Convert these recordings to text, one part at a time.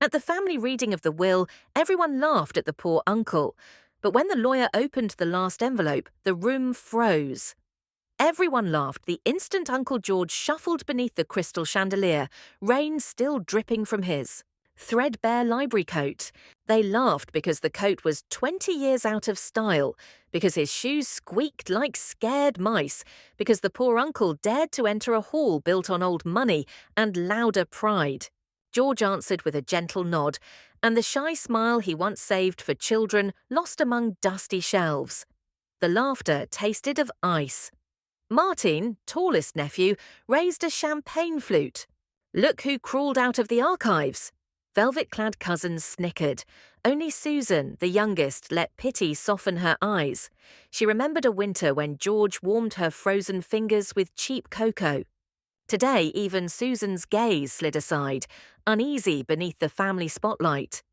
At the family reading of the will, everyone laughed at the poor uncle. But when the lawyer opened the last envelope, the room froze. Everyone laughed the instant Uncle George shuffled beneath the crystal chandelier, rain still dripping from his threadbare library coat. They laughed because the coat was 20 years out of style, because his shoes squeaked like scared mice, because the poor uncle dared to enter a hall built on old money and louder pride. George answered with a gentle nod, and the shy smile he once saved for children lost among dusty shelves. The laughter tasted of ice. Martin, tallest nephew, raised a champagne flute. Look who crawled out of the archives. Velvet-clad cousins snickered. Only Susan, the youngest, let pity soften her eyes. She remembered a winter when George warmed her frozen fingers with cheap cocoa. Today, even Susan's gaze slid aside, uneasy beneath the family spotlight.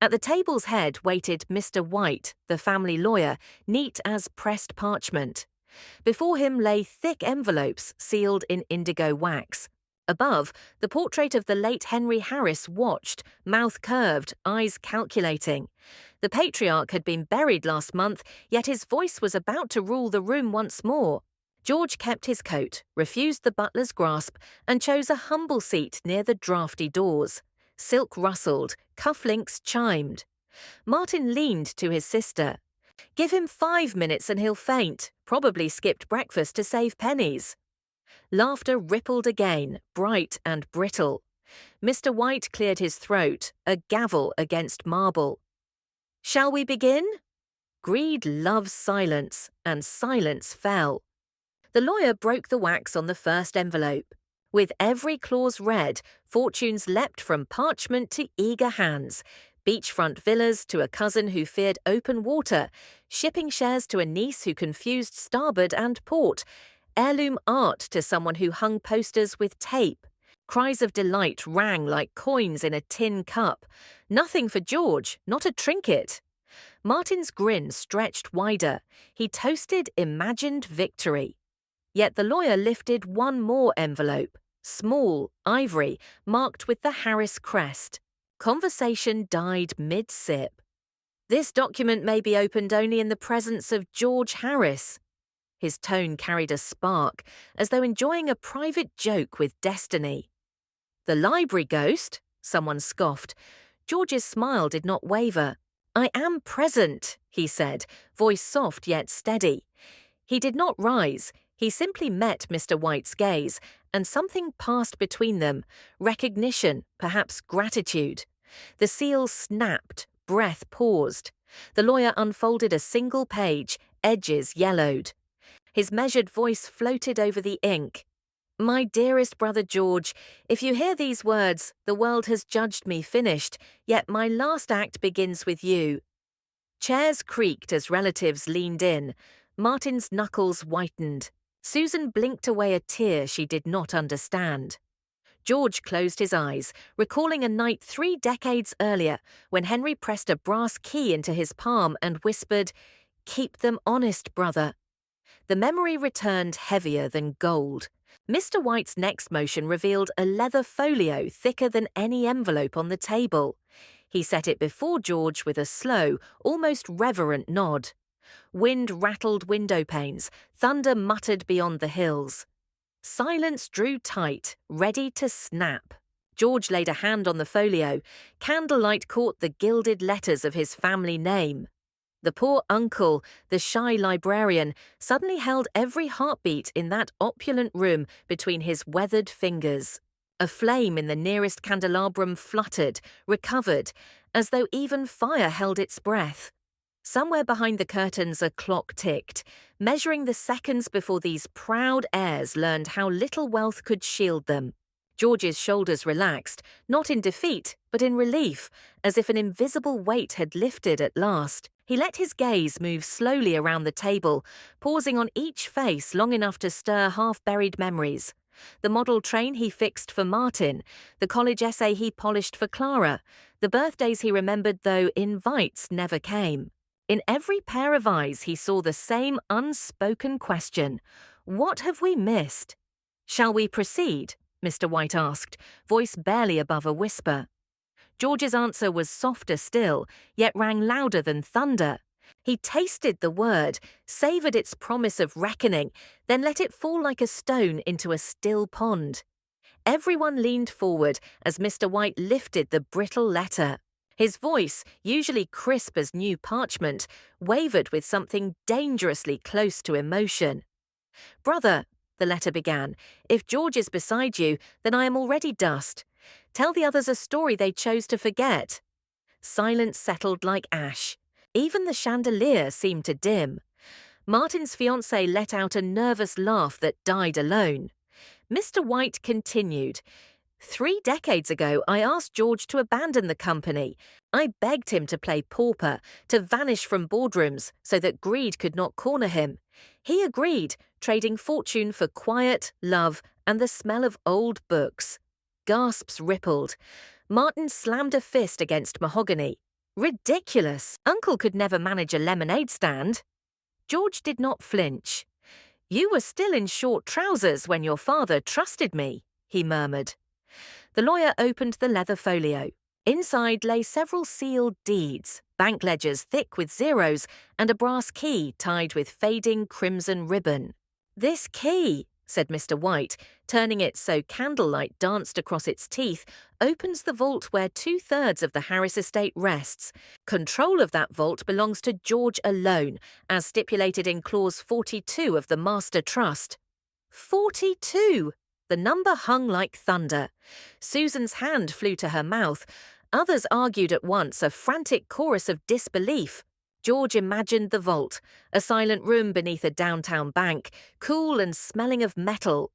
At the table's head waited Mr. White, the family lawyer, neat as pressed parchment. Before him lay thick envelopes sealed in indigo wax. Above, the portrait of the late Henry Harris watched, mouth curved, eyes calculating. The patriarch had been buried last month, yet his voice was about to rule the room once more. George kept his coat, refused the butler's grasp, and chose a humble seat near the draughty doors. Silk rustled, cufflinks chimed. Martin leaned to his sister. Give him 5 minutes and he'll faint, probably skipped breakfast to save pennies. Laughter rippled again, bright and brittle. Mr. White cleared his throat, a gavel against marble. Shall we begin? Greed loves silence, and silence fell. The lawyer broke the wax on the first envelope. With every clause read, fortunes leapt from parchment to eager hands. Beachfront villas to a cousin who feared open water, shipping shares to a niece who confused starboard and port, heirloom art to someone who hung posters with tape. Cries of delight rang like coins in a tin cup. Nothing for George, not a trinket. Martin's grin stretched wider. He toasted imagined victory. Yet the lawyer lifted one more envelope, small, ivory, marked with the Harris crest. Conversation died mid-sip. This document may be opened only in the presence of George Harris. His tone carried a spark, as though enjoying a private joke with destiny. The library ghost? Someone scoffed. George's smile did not waver. I am present, he said, voice soft yet steady. He did not rise. He simply met Mr. White's gaze, and something passed between them, recognition, perhaps gratitude. The seal snapped, breath paused. The lawyer unfolded a single page, edges yellowed. His measured voice floated over the ink. My dearest brother George, if you hear these words, the world has judged me finished, yet my last act begins with you. Chairs creaked as relatives leaned in. Martin's knuckles whitened. Susan blinked away a tear she did not understand. George closed his eyes, recalling a night 3 decades earlier when Henry pressed a brass key into his palm and whispered, Keep them honest, brother. The memory returned heavier than gold. Mr. White's next motion revealed a leather folio thicker than any envelope on the table. He set it before George with a slow, almost reverent nod. Wind rattled window panes, thunder muttered beyond the hills. Silence drew tight, ready to snap. George laid a hand on the folio. Candlelight caught the gilded letters of his family name. The poor uncle, the shy librarian, suddenly held every heartbeat in that opulent room between his weathered fingers. A flame in the nearest candelabrum fluttered, recovered, as though even fire held its breath. Somewhere behind the curtains a clock ticked, measuring the seconds before these proud heirs learned how little wealth could shield them. George's shoulders relaxed, not in defeat, but in relief, as if an invisible weight had lifted at last. He let his gaze move slowly around the table, pausing on each face long enough to stir half-buried memories. The model train he fixed for Martin, the college essay he polished for Clara, the birthdays he remembered though invites never came. In every pair of eyes he saw the same unspoken question. What have we missed? Shall we proceed? Mr. White asked, voice barely above a whisper. George's answer was softer still, yet rang louder than thunder. He tasted the word, savoured its promise of reckoning, then let it fall like a stone into a still pond. Everyone leaned forward as Mr. White lifted the brittle letter. His voice, usually crisp as new parchment, wavered with something dangerously close to emotion. "Brother," the letter began, "if George is beside you, then I am already dust. Tell the others a story they chose to forget." Silence settled like ash. Even the chandelier seemed to dim. Martin's fiancée let out a nervous laugh that died alone. Mr. White continued, "3 decades ago, I asked George to abandon the company. I begged him to play pauper, to vanish from boardrooms so that greed could not corner him. He agreed, trading fortune for quiet, love, and the smell of old books." Gasps rippled. Martin slammed a fist against mahogany. "Ridiculous! Uncle could never manage a lemonade stand." George did not flinch. "You were still in short trousers when your father trusted me," he murmured. The lawyer opened the leather folio. Inside lay several sealed deeds, bank ledgers thick with zeros, and a brass key tied with fading crimson ribbon. "This key," said Mr. White, turning it so candlelight danced across its teeth, "opens the vault where 2/3 of the Harris estate rests. Control of that vault belongs to George alone, as stipulated in Clause 42 of the Master Trust." 42! The number hung like thunder. Susan's hand flew to her mouth. Others argued at once, a frantic chorus of disbelief. George imagined the vault, a silent room beneath a downtown bank, cool and smelling of metal.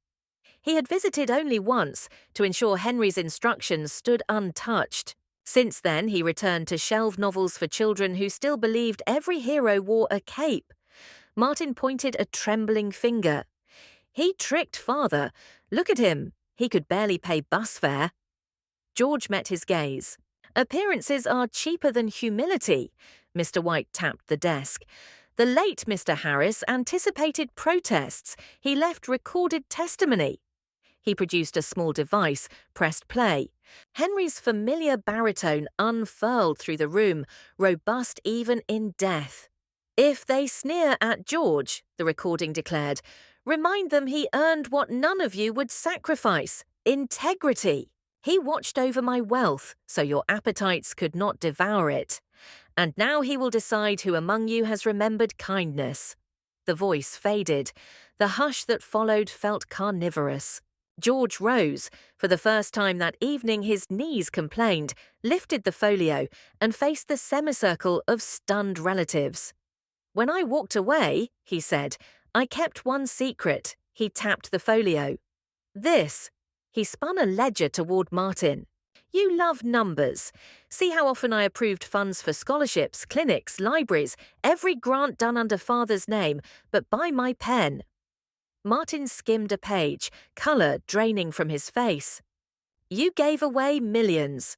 He had visited only once, to ensure Henry's instructions stood untouched. Since then, he returned to shelve novels for children who still believed every hero wore a cape. Martin pointed a trembling finger. "He tricked Father. Look at him. He could barely pay bus fare." George met his gaze. "Appearances are cheaper than humility." Mr. White tapped the desk. "The late Mr. Harris anticipated protests. He left recorded testimony." He produced a small device, pressed play. Henry's familiar baritone unfurled through the room, robust even in death. "If they sneer at George," the recording declared, "remind them he earned what none of you would sacrifice: integrity. He watched over my wealth, so your appetites could not devour it. And now he will decide who among you has remembered kindness." The voice faded. The hush that followed felt carnivorous. George rose. For the first time that evening, his knees complained, lifted the folio, and faced the semicircle of stunned relatives. "When I walked away," he said, "I kept one secret." He tapped the folio. "This." He spun a ledger toward Martin. "You love numbers. See how often I approved funds for scholarships, clinics, libraries, every grant done under Father's name, but by my pen." Martin skimmed a page, colour draining from his face. "You gave away millions."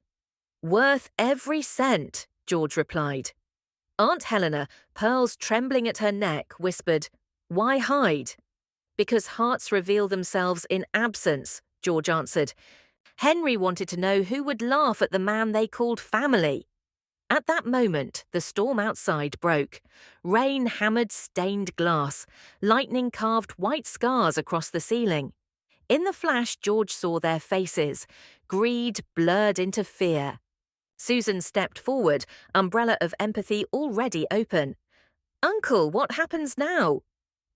"Worth every cent," George replied. Aunt Helena, pearls trembling at her neck, whispered, "Why hide?" "Because hearts reveal themselves in absence," George answered. Henry wanted to know who would laugh at the man they called family. At that moment, the storm outside broke. Rain hammered stained glass. Lightning carved white scars across the ceiling. In the flash, George saw their faces. Greed blurred into fear. Susan stepped forward, umbrella of empathy already open. "Uncle, what happens now?"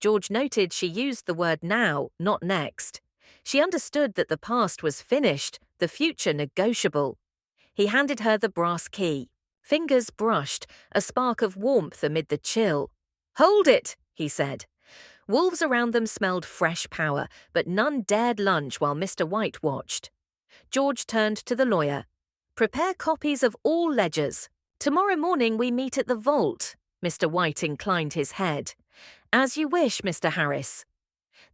George noted she used the word now, not next. She understood that the past was finished, the future negotiable. He handed her the brass key. Fingers brushed, a spark of warmth amid the chill. "Hold it," he said. Wolves around them smelled fresh power, but none dared lunge while Mr. White watched. George turned to the lawyer. "Prepare copies of all ledgers. Tomorrow morning we meet at the vault." Mr. White inclined his head. "As you wish, Mr. Harris."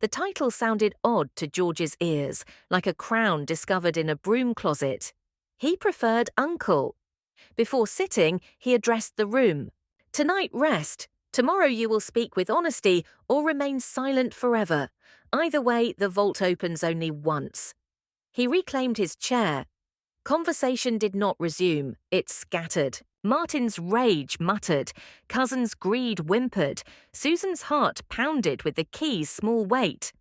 The title sounded odd to George's ears, like a crown discovered in a broom closet. He preferred Uncle. Before sitting, he addressed the room. "Tonight rest. Tomorrow you will speak with honesty or remain silent forever. Either way, the vault opens only once." He reclaimed his chair. Conversation did not resume, it scattered. Martin's rage muttered, Cousin's greed whimpered, Susan's heart pounded with the key's small weight.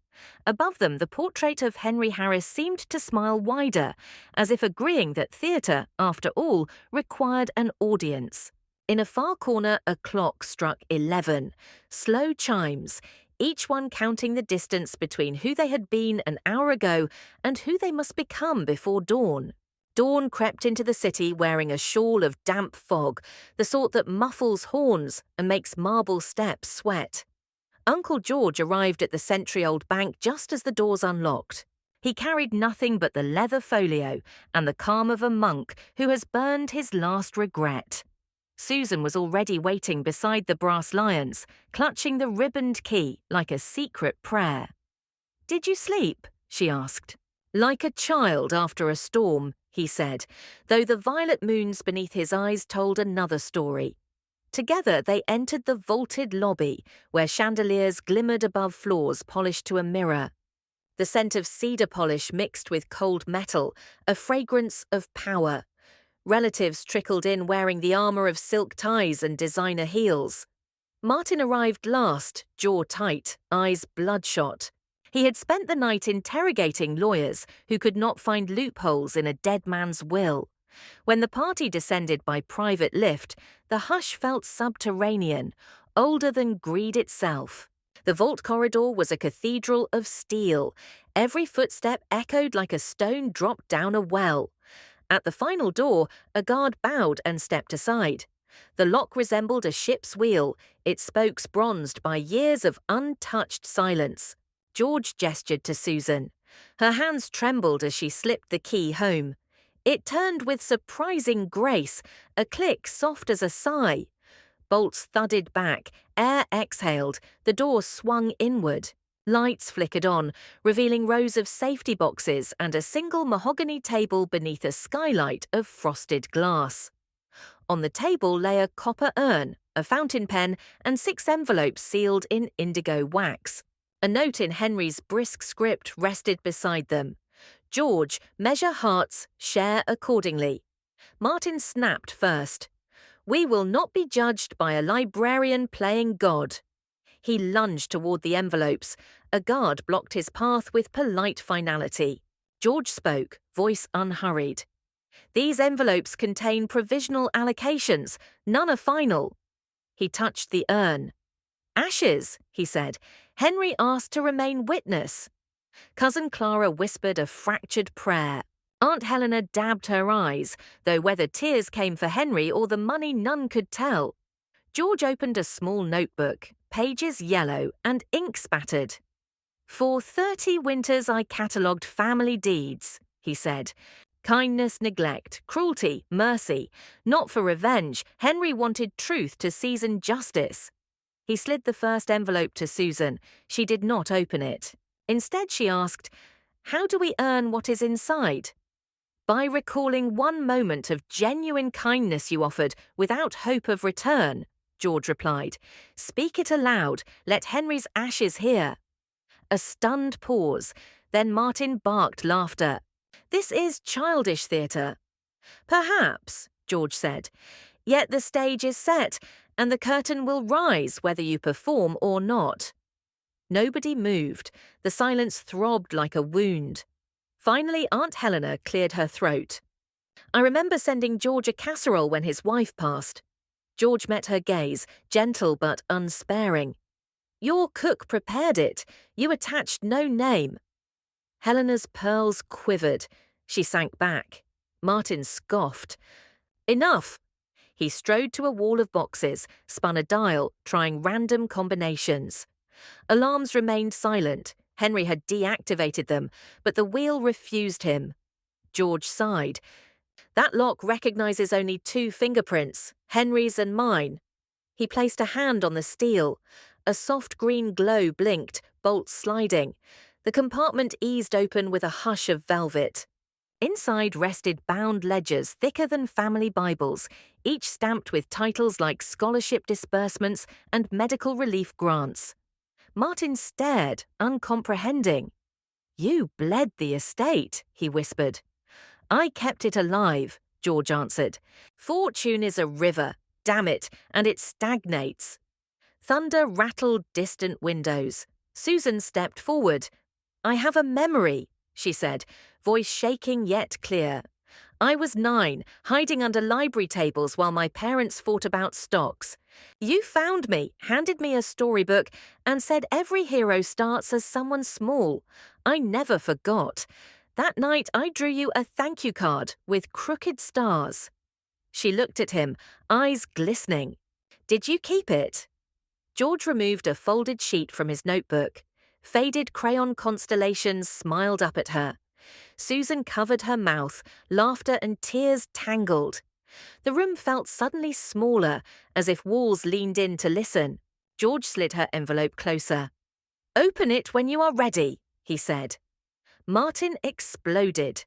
Above them, the portrait of Henry Harris seemed to smile wider, as if agreeing that theatre, after all, required an audience. In a far corner, a clock struck 11. Slow chimes, each one counting the distance between who they had been an hour ago and who they must become before dawn. Dawn crept into the city wearing a shawl of damp fog, the sort that muffles horns and makes marble steps sweat. Uncle George arrived at the century-old bank just as the doors unlocked. He carried nothing but the leather folio and the calm of a monk who has burned his last regret. Susan was already waiting beside the brass lions, clutching the ribboned key like a secret prayer. "Did you sleep?" she asked. "Like a child after a storm," he said, though the violet moons beneath his eyes told another story. Together they entered the vaulted lobby, where chandeliers glimmered above floors polished to a mirror. The scent of cedar polish mixed with cold metal, a fragrance of power. Relatives trickled in wearing the armour of silk ties and designer heels. Martin arrived last, jaw tight, eyes bloodshot. He had spent the night interrogating lawyers who could not find loopholes in a dead man's will. When the party descended by private lift, the hush felt subterranean, older than greed itself. The vault corridor was a cathedral of steel. Every footstep echoed like a stone dropped down a well. At the final door, a guard bowed and stepped aside. The lock resembled a ship's wheel, its spokes bronzed by years of untouched silence. George gestured to Susan. Her hands trembled as she slipped the key home. It turned with surprising grace, a click soft as a sigh. Bolts thudded back, air exhaled, the door swung inward. Lights flickered on, revealing rows of safety boxes and a single mahogany table beneath a skylight of frosted glass. On the table lay a copper urn, a fountain pen, and 6 envelopes sealed in indigo wax. A note in Henry's brisk script rested beside them. George, measure hearts, share accordingly. Martin snapped first. We will not be judged by a librarian playing God. He lunged toward the envelopes. A guard blocked his path with polite finality. George spoke, voice unhurried. These envelopes contain provisional allocations. None are final. He touched the urn. Ashes, he said. Henry asked to remain witness. Cousin Clara whispered a fractured prayer. Aunt Helena dabbed her eyes, though whether tears came for Henry or the money none could tell. George opened a small notebook, pages yellow and ink spattered. For 30 winters I catalogued family deeds, he said. Kindness, neglect, cruelty, mercy. Not for revenge, Henry wanted truth to season justice. He slid the first envelope to Susan. She did not open it. Instead, she asked, How do we earn what is inside? By recalling one moment of genuine kindness you offered without hope of return, George replied. Speak it aloud, let Henry's ashes hear. A stunned pause, then Martin barked laughter. This is childish theatre. Perhaps, George said. Yet the stage is set, and the curtain will rise whether you perform or not. Nobody moved. The silence throbbed like a wound. Finally, Aunt Helena cleared her throat. I remember sending George a casserole when his wife passed. George met her gaze, gentle but unsparing. Your cook prepared it. You attached no name. Helena's pearls quivered. She sank back. Martin scoffed. Enough. He strode to a wall of boxes, spun a dial, trying random combinations. Alarms remained silent. Henry had deactivated them, but the wheel refused him. George sighed. That lock recognizes only 2 fingerprints, Henry's and mine. He placed a hand on the steel. A soft green glow blinked, bolts sliding. The compartment eased open with a hush of velvet. Inside rested bound ledgers thicker than family Bibles, each stamped with titles like scholarship disbursements and medical relief grants. Martin stared, uncomprehending. You bled the estate, he whispered. I kept it alive, George answered. Fortune is a river, damn it, and it stagnates. Thunder rattled distant windows. Susan stepped forward. I have a memory, she said, voice shaking yet clear. I was 9, hiding under library tables while my parents fought about stocks. You found me, handed me a storybook, and said every hero starts as someone small. I never forgot. That night I drew you a thank you card with crooked stars. She looked at him, eyes glistening. Did you keep it? George removed a folded sheet from his notebook. Faded crayon constellations smiled up at her. Susan covered her mouth, laughter and tears tangled. The room felt suddenly smaller, as if walls leaned in to listen. George slid her envelope closer. Open it when you are ready, he said. Martin exploded.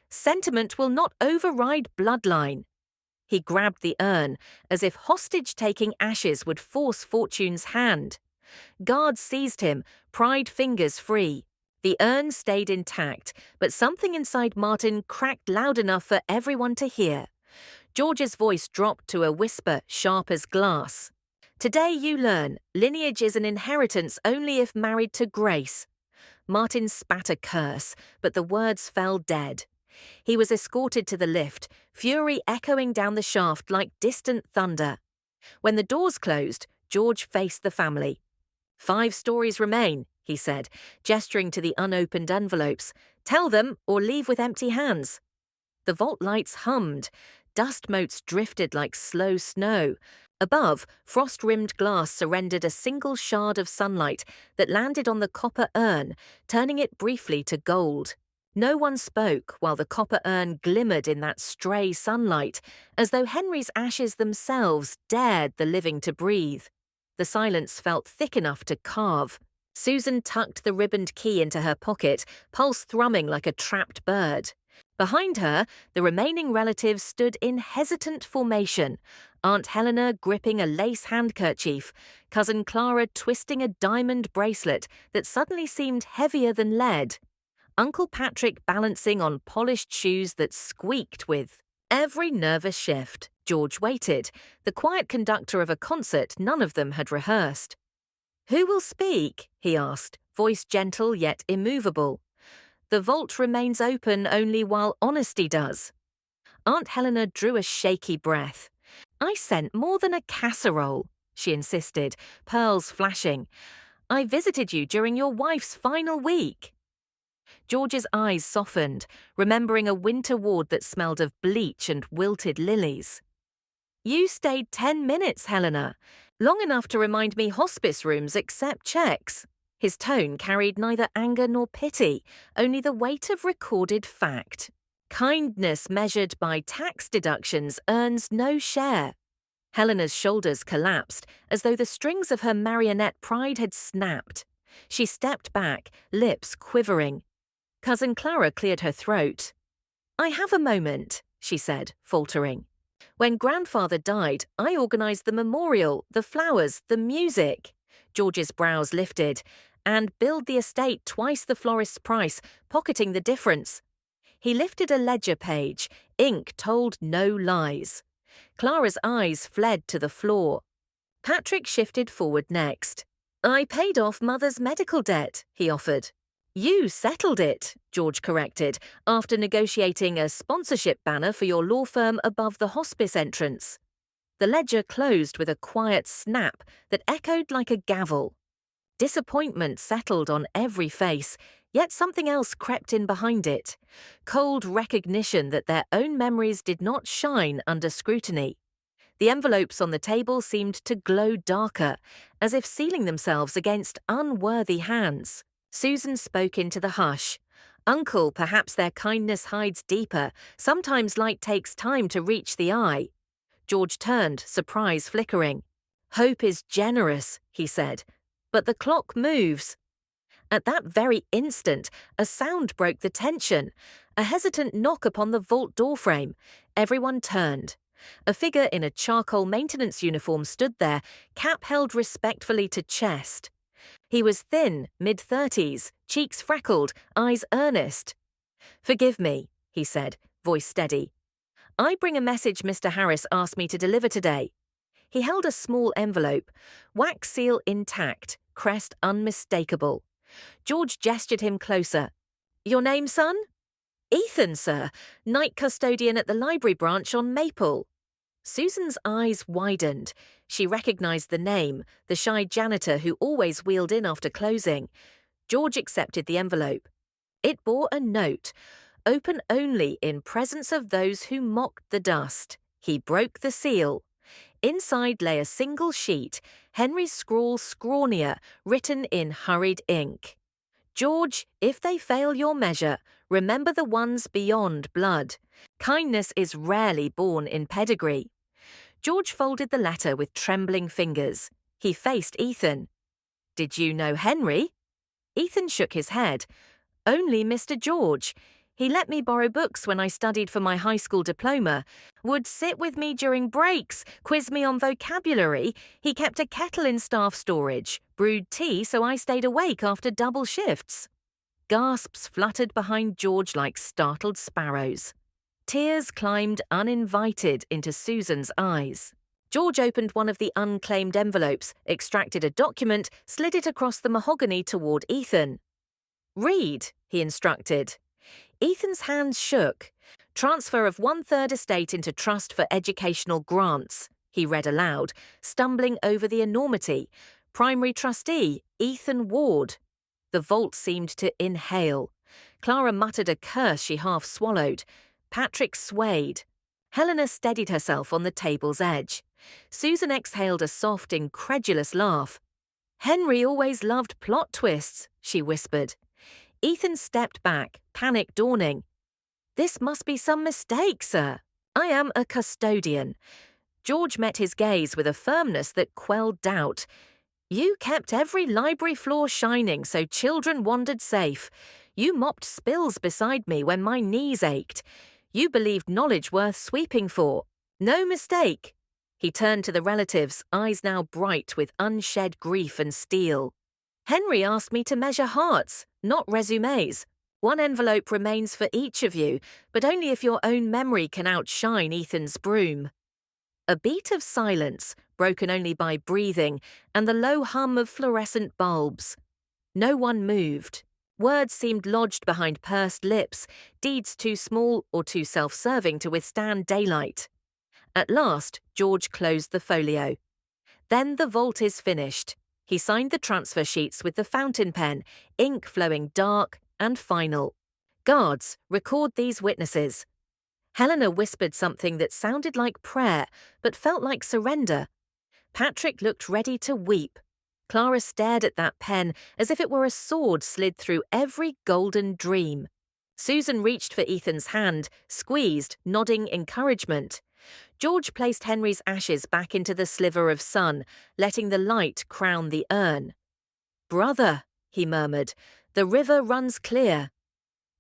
Sentiment will not override bloodline. He grabbed the urn, as if hostage-taking ashes would force Fortune's hand. Guards seized him, pried fingers free. The urn stayed intact, but something inside Martin cracked loud enough for everyone to hear. George's voice dropped to a whisper sharp as glass. Today you learn, lineage is an inheritance only if married to grace. Martin spat a curse, but the words fell dead. He was escorted to the lift, fury echoing down the shaft like distant thunder. When the doors closed, George faced the family. 5 stories remain, he said, gesturing to the unopened envelopes. Tell them or leave with empty hands. The vault lights hummed. Dust motes drifted like slow snow. Above, frost-rimmed glass surrendered a single shard of sunlight that landed on the copper urn, turning it briefly to gold. No one spoke while the copper urn glimmered in that stray sunlight, as though Henry's ashes themselves dared the living to breathe. The silence felt thick enough to carve. Susan tucked the ribboned key into her pocket, pulse thrumming like a trapped bird. Behind her, the remaining relatives stood in hesitant formation, Aunt Helena gripping a lace handkerchief, Cousin Clara twisting a diamond bracelet that suddenly seemed heavier than lead, Uncle Patrick balancing on polished shoes that squeaked with every nervous shift. George waited, the quiet conductor of a concert none of them had rehearsed. Who will speak? He asked, voice gentle yet immovable. The vault remains open only while honesty does. Aunt Helena drew a shaky breath. I sent more than a casserole, she insisted, pearls flashing. I visited you during your wife's final week. George's eyes softened, remembering a winter ward that smelled of bleach and wilted lilies. You stayed 10 minutes, Helena, long enough to remind me hospice rooms accept checks. His tone carried neither anger nor pity, only the weight of recorded fact. Kindness measured by tax deductions earns no share. Helena's shoulders collapsed, as though the strings of her marionette pride had snapped. She stepped back, lips quivering. Cousin Clara cleared her throat. I have a moment, she said, faltering. When grandfather died, I organised the memorial, the flowers, the music. George's brows lifted. And billed the estate twice the florist's price, pocketing the difference. He lifted a ledger page. Ink told no lies. Clara's eyes fled to the floor. Patrick shifted forward next. I paid off Mother's medical debt, he offered. You settled it, George corrected, after negotiating a sponsorship banner for your law firm above the hospice entrance. The ledger closed with a quiet snap that echoed like a gavel. Disappointment settled on every face, yet something else crept in behind it. Cold recognition that their own memories did not shine under scrutiny. The envelopes on the table seemed to glow darker, as if sealing themselves against unworthy hands. Susan spoke into the hush. Uncle, perhaps their kindness hides deeper. Sometimes light takes time to reach the eye. George turned, surprise flickering. Hope is generous, he said. But the clock moves. At that very instant, a sound broke the tension. A hesitant knock upon the vault doorframe. Everyone turned. A figure in a charcoal maintenance uniform stood there, cap held respectfully to chest. He was thin, mid-30s, cheeks freckled, eyes earnest. Forgive me, he said, voice steady. "I bring a message Mr. Harris asked me to deliver today." He held a small envelope, wax seal intact, crest unmistakable. George gestured him closer. "Your name, son?" "Ethan, sir, night custodian at the library branch on Maple." Susan's eyes widened. She recognized the name, the shy janitor who always wheeled in after closing. George accepted the envelope. It bore a note, "Open only in presence of those who mocked the dust." He broke the seal. Inside lay a single sheet, Henry's scrawl scrawnier, written in hurried ink. "George, if they fail your measure, remember the ones beyond blood. Kindness is rarely born in pedigree." George folded the letter with trembling fingers. He faced Ethan. "Did you know Henry?" Ethan shook his head. "Only Mr. George. He let me borrow books when I studied for my high school diploma, would sit with me during breaks, quiz me on vocabulary. He kept a kettle in staff storage, brewed tea so I stayed awake after double shifts." Gasps fluttered behind George like startled sparrows. Tears climbed uninvited into Susan's eyes. George opened one of the unclaimed envelopes, extracted a document, slid it across the mahogany toward Ethan. "Read," he instructed. Ethan's hands shook. "Transfer of 1/3 estate into trust for educational grants," he read aloud, stumbling over the enormity. "Primary trustee, Ethan Ward." The vault seemed to inhale. Clara muttered a curse she half swallowed. Patrick swayed. Helena steadied herself on the table's edge. Susan exhaled a soft, incredulous laugh. "Henry always loved plot twists," she whispered. Ethan stepped back, panic dawning. "This must be some mistake, sir. I am a custodian." George met his gaze with a firmness that quelled doubt. "You kept every library floor shining so children wandered safe. You mopped spills beside me when my knees ached. You believed knowledge worth sweeping for. No mistake." He turned to the relatives, eyes now bright with unshed grief and steel. "Henry asked me to measure hearts, not resumes. One envelope remains for each of you, but only if your own memory can outshine Ethan's broom." A beat of silence, broken only by breathing and the low hum of fluorescent bulbs. No one moved. Words seemed lodged behind pursed lips, deeds too small or too self-serving to withstand daylight. At last, George closed the folio. "Then the vault is finished." He signed the transfer sheets with the fountain pen, ink flowing dark and final. "Guards, record these witnesses." Helena whispered something that sounded like prayer, but felt like surrender. Patrick looked ready to weep. Clara stared at that pen as if it were a sword slid through every golden dream. Susan reached for Ethan's hand, squeezed, nodding encouragement. George placed Henry's ashes back into the sliver of sun, letting the light crown the urn. "Brother," he murmured, "the river runs clear."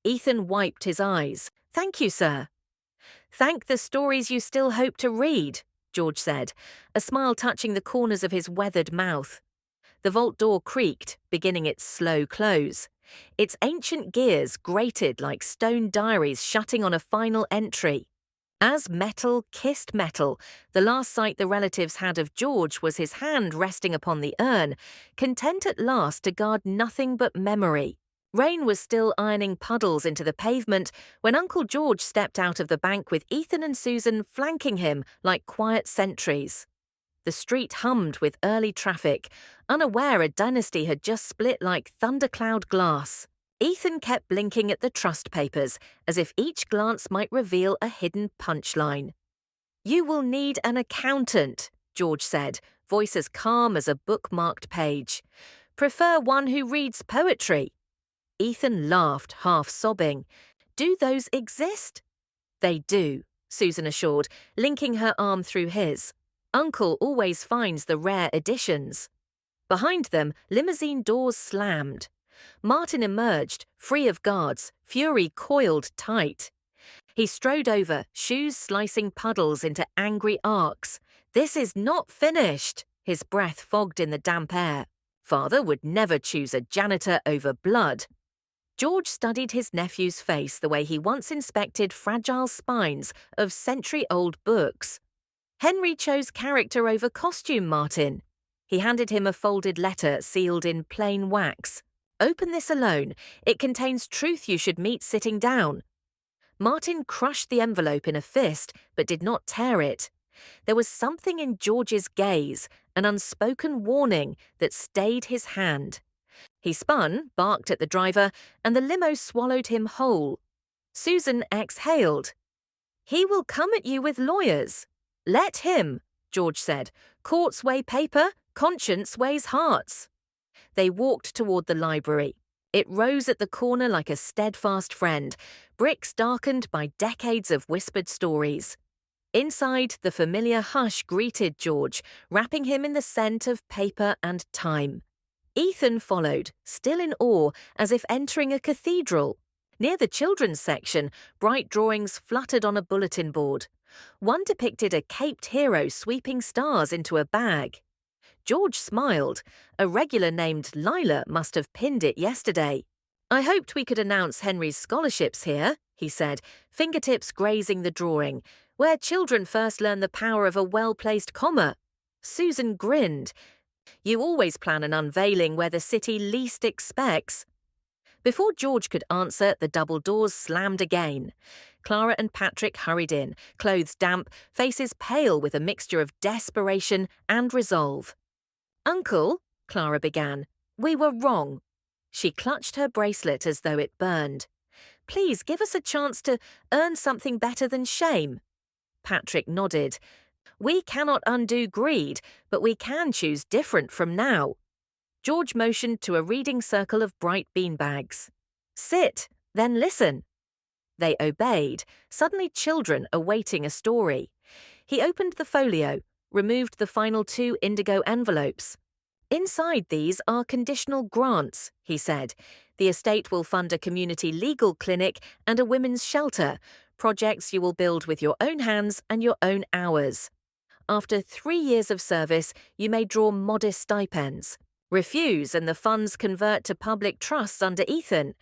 Ethan wiped his eyes. "Thank you, sir." "Thank the stories you still hope to read," George said, a smile touching the corners of his weathered mouth. The vault door creaked, beginning its slow close. Its ancient gears grated like stone diaries shutting on a final entry. As metal kissed metal, the last sight the relatives had of George was his hand resting upon the urn, content at last to guard nothing but memory. Rain was still ironing puddles into the pavement when Uncle George stepped out of the bank with Ethan and Susan flanking him like quiet sentries. The street hummed with early traffic, unaware a dynasty had just split like thundercloud glass. Ethan kept blinking at the trust papers, as if each glance might reveal a hidden punchline. "You will need an accountant," George said, voice as calm as a bookmarked page. "Prefer one who reads poetry." Ethan laughed, half sobbing. "Do those exist?" "They do," Susan assured, linking her arm through his. "Uncle always finds the rare editions." Behind them, limousine doors slammed. Martin emerged, free of guards, fury coiled tight. He strode over, shoes slicing puddles into angry arcs. "This is not finished," his breath fogged in the damp air. "Father would never choose a janitor over blood." George studied his nephew's face the way he once inspected fragile spines of century-old books. Henry chose character over costume, Martin. He handed him a folded letter sealed in plain wax. Open this alone. It contains truth you should meet sitting down. Martin crushed the envelope in a fist, but did not tear it. There was something in George's gaze, an unspoken warning that stayed his hand. He spun, barked at the driver, and the limo swallowed him whole. Susan exhaled. "He will come at you with lawyers." "Let him," George said. "Courts weigh paper, conscience weighs hearts." They walked toward the library. It rose at the corner like a steadfast friend, bricks darkened by decades of whispered stories. Inside, the familiar hush greeted George, wrapping him in the scent of paper and time. Ethan followed, still in awe, as if entering a cathedral. Near the children's section, bright drawings fluttered on a bulletin board. One depicted a caped hero sweeping stars into a bag. George smiled. A regular named Lila must have pinned it yesterday. "I hoped we could announce Henry's scholarships here," he said, fingertips grazing the drawing, "where children first learn the power of a well-placed comma." Susan grinned. "You always plan an unveiling where the city least expects." Before George could answer, the double doors slammed again. Clara and Patrick hurried in, clothes damp, faces pale with a mixture of desperation and resolve. "Uncle," Clara began, "we were wrong." She clutched her bracelet as though it burned. "Please give us a chance to earn something better than shame." Patrick nodded. "We cannot undo greed, but we can choose different from now." George motioned to a reading circle of bright beanbags. "Sit, then listen." They obeyed, suddenly children awaiting a story. He opened the folio, removed the final 2 indigo envelopes. "Inside these are conditional grants," he said. "The estate will fund a community legal clinic and a women's shelter, projects you will build with your own hands and your own hours. After 3 years of service, you may draw modest stipends. Refuse and the funds convert to public trusts under Ethan."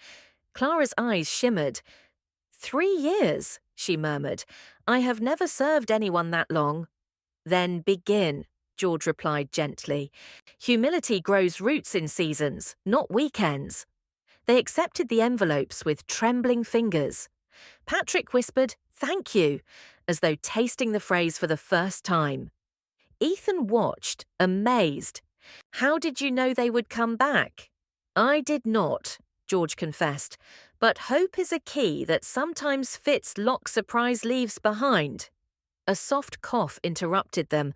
Clara's eyes shimmered. "3 years," she murmured. "I have never served anyone that long." "Then begin," George replied gently. "Humility grows roots in seasons, not weekends." They accepted the envelopes with trembling fingers. Patrick whispered, "Thank you," as though tasting the phrase for the first time. Ethan watched, amazed. "How did you know they would come back?" "I did not," George confessed, "but hope is a key that sometimes fits lock surprise leaves behind." A soft cough interrupted them.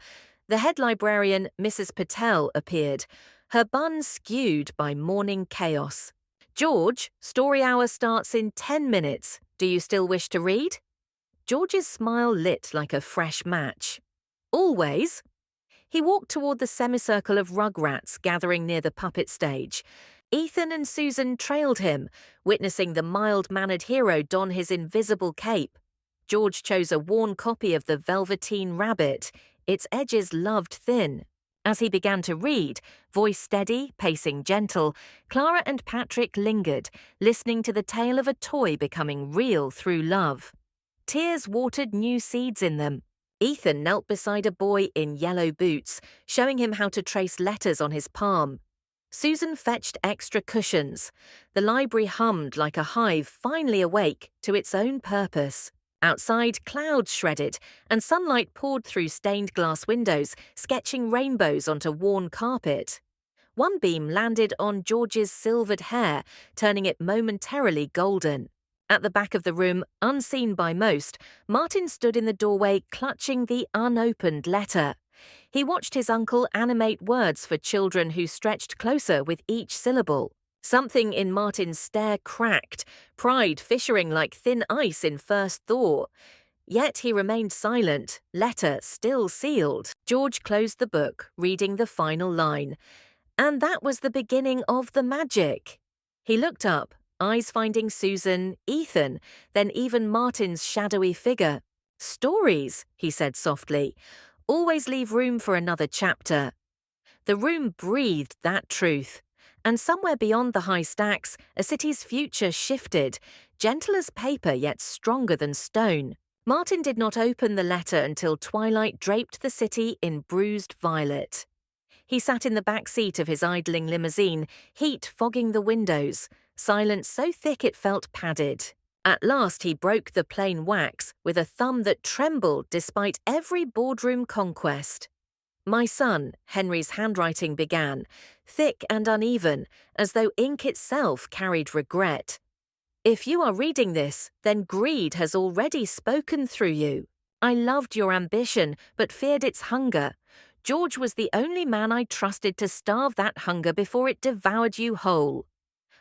The head librarian, Mrs. Patel, appeared, her bun skewed by morning chaos. "George, story hour starts in 10 minutes. Do you still wish to read?" George's smile lit like a fresh match. "Always." He walked toward the semicircle of rugrats gathering near the puppet stage. Ethan and Susan trailed him, witnessing the mild-mannered hero don his invisible cape. George chose a worn copy of The Velveteen Rabbit, its edges loved thin. As he began to read, voice steady, pacing gentle, Clara and Patrick lingered, listening to the tale of a toy becoming real through love. Tears watered new seeds in them. Ethan knelt beside a boy in yellow boots, showing him how to trace letters on his palm. Susan fetched extra cushions. The library hummed like a hive finally awake to its own purpose. Outside, clouds shredded, and sunlight poured through stained glass windows, sketching rainbows onto worn carpet. One beam landed on George's silvered hair, turning it momentarily golden. At the back of the room, unseen by most, Martin stood in the doorway clutching the unopened letter. He watched his uncle animate words for children who stretched closer with each syllable. Something in Martin's stare cracked, pride fissuring like thin ice in first thaw. Yet he remained silent, letter still sealed. George closed the book, reading the final line. And that was the beginning of the magic. He looked up, eyes finding Susan, Ethan, then even Martin's shadowy figure. "Stories," he said softly. "Always leave room for another chapter." The room breathed that truth. And somewhere beyond the high stacks, a city's future shifted, gentle as paper yet stronger than stone. Martin did not open the letter until twilight draped the city in bruised violet. He sat in the back seat of his idling limousine, heat fogging the windows, silence so thick it felt padded. At last he broke the plain wax with a thumb that trembled despite every boardroom conquest. "My son," Henry's handwriting began, thick and uneven, as though ink itself carried regret. "If you are reading this, then greed has already spoken through you. I loved your ambition, but feared its hunger. George was the only man I trusted to starve that hunger before it devoured you whole."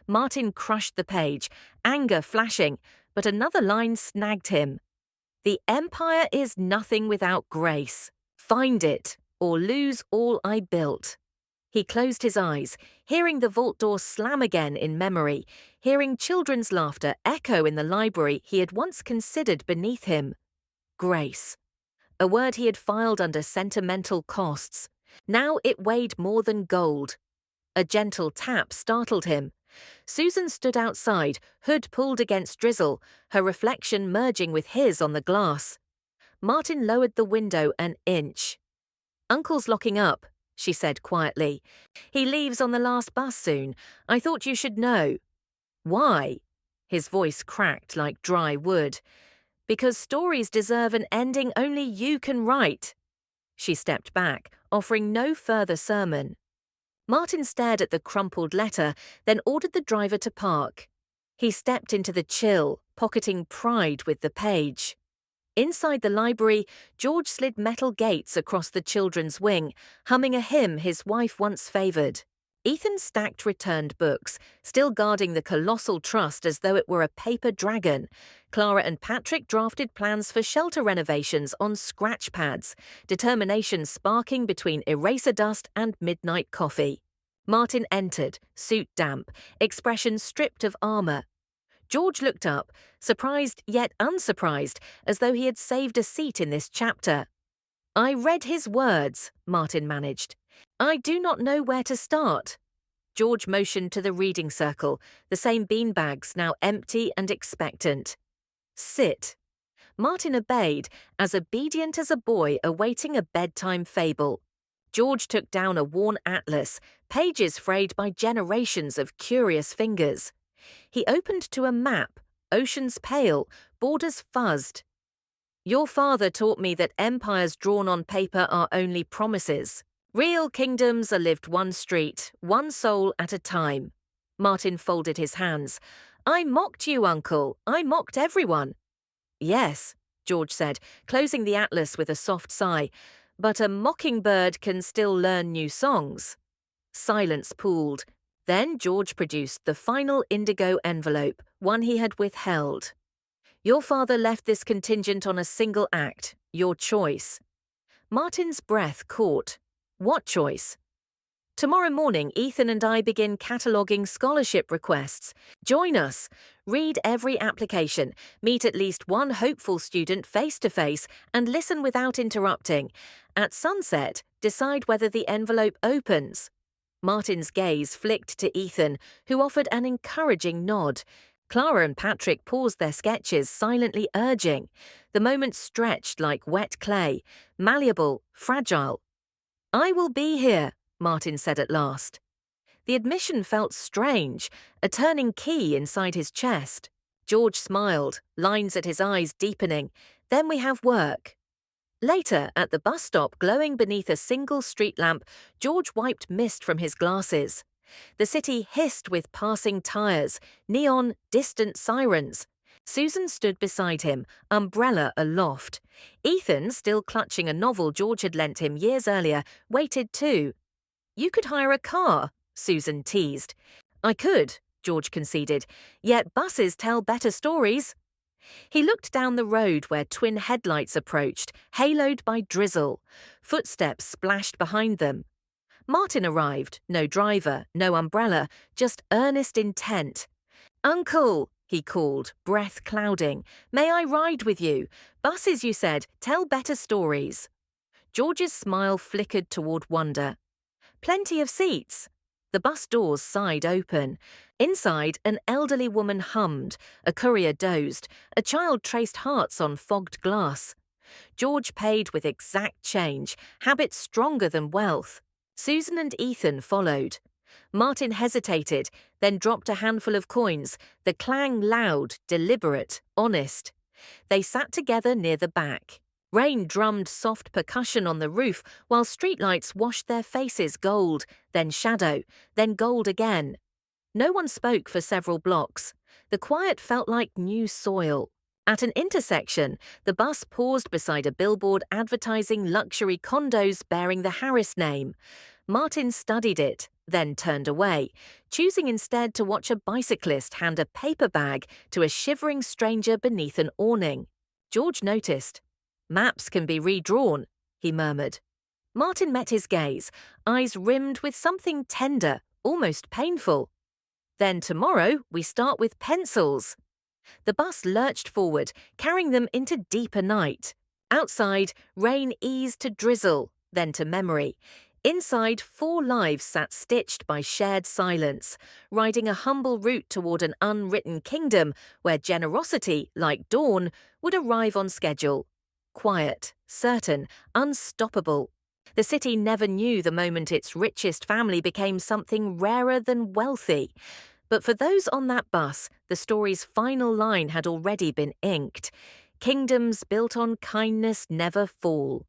Martin crushed the page, anger flashing, but another line snagged him. "The empire is nothing without grace. Find it, or lose all I built." He closed his eyes, hearing the vault door slam again in memory, hearing children's laughter echo in the library he had once considered beneath him. Grace. A word he had filed under sentimental costs. Now it weighed more than gold. A gentle tap startled him. Susan stood outside, hood pulled against drizzle, her reflection merging with his on the glass. Martin lowered the window an inch. "Uncle's locking up," she said quietly. "He leaves on the last bus soon. I thought you should know." "Why?" His voice cracked like dry wood. "Because stories deserve an ending only you can write." She stepped back, offering no further sermon. Martin stared at the crumpled letter, then ordered the driver to park. He stepped into the chill, pocketing pride with the page. Inside the library, George slid metal gates across the children's wing, humming a hymn his wife once favoured. Ethan stacked returned books, still guarding the colossal trust as though it were a paper dragon. Clara and Patrick drafted plans for shelter renovations on scratch pads, determination sparking between eraser dust and midnight coffee. Martin entered, suit damp, expression stripped of armour. George looked up, surprised yet unsurprised, as though he had saved a seat in this chapter. "I read his words," Martin managed. "I do not know where to start." George motioned to the reading circle, the same beanbags now empty and expectant. "Sit." Martin obeyed, as obedient as a boy awaiting a bedtime fable. George took down a worn atlas, pages frayed by generations of curious fingers. He opened to a map, oceans pale, borders fuzzed. "Your father taught me that empires drawn on paper are only promises. Real kingdoms are lived one street, one soul at a time." Martin folded his hands. "I mocked you, Uncle. I mocked everyone." "Yes," George said, closing the atlas with a soft sigh, "but a mockingbird can still learn new songs." Silence pooled. Then George produced the final indigo envelope, one he had withheld. "Your father left this contingent on a single act, your choice." Martin's breath caught. "What choice?" "Tomorrow morning, Ethan and I begin cataloguing scholarship requests. Join us. Read every application, meet at least one hopeful student face-to-face, and listen without interrupting. At sunset, decide whether the envelope opens." Martin's gaze flicked to Ethan, who offered an encouraging nod. Clara and Patrick paused their sketches, silently urging. The moment stretched like wet clay, malleable, fragile. "I will be here," Martin said at last. The admission felt strange, a turning key inside his chest. George smiled, lines at his eyes deepening. "Then we have work." Later, at the bus stop glowing beneath a single street lamp, George wiped mist from his glasses. The city hissed with passing tires, neon, distant sirens. Susan stood beside him, umbrella aloft. Ethan, still clutching a novel George had lent him years earlier, waited too. "You could hire a car," Susan teased. "I could," George conceded, "yet buses tell better stories." He looked down the road where twin headlights approached, haloed by drizzle. Footsteps splashed behind them. Martin arrived, no driver, no umbrella, just earnest intent. "Uncle," he called, breath clouding, "may I ride with you? Buses, you said, tell better stories." George's smile flickered toward wonder. "Plenty of seats." The bus doors sighed open. Inside, an elderly woman hummed, a courier dozed, a child traced hearts on fogged glass. George paid with exact change, habit stronger than wealth. Susan and Ethan followed. Martin hesitated, then dropped a handful of coins, the clang loud, deliberate, honest. They sat together near the back. Rain drummed soft percussion on the roof while streetlights washed their faces gold, then shadow, then gold again. No one spoke for several blocks. The quiet felt like new soil. At an intersection, the bus paused beside a billboard advertising luxury condos bearing the Harris name. Martin studied it, then turned away, choosing instead to watch a bicyclist hand a paper bag to a shivering stranger beneath an awning. George noticed. "Maps can be redrawn," he murmured. Martin met his gaze, eyes rimmed with something tender, almost painful. "Then tomorrow we start with pencils." The bus lurched forward, carrying them into deeper night. Outside, rain eased to drizzle, then to memory. Inside, 4 lives sat stitched by shared silence, riding a humble route toward an unwritten kingdom where generosity, like dawn, would arrive on schedule. Quiet, certain, unstoppable. The city never knew the moment its richest family became something rarer than wealthy. But for those on that bus, the story's final line had already been inked. Kingdoms built on kindness never fall.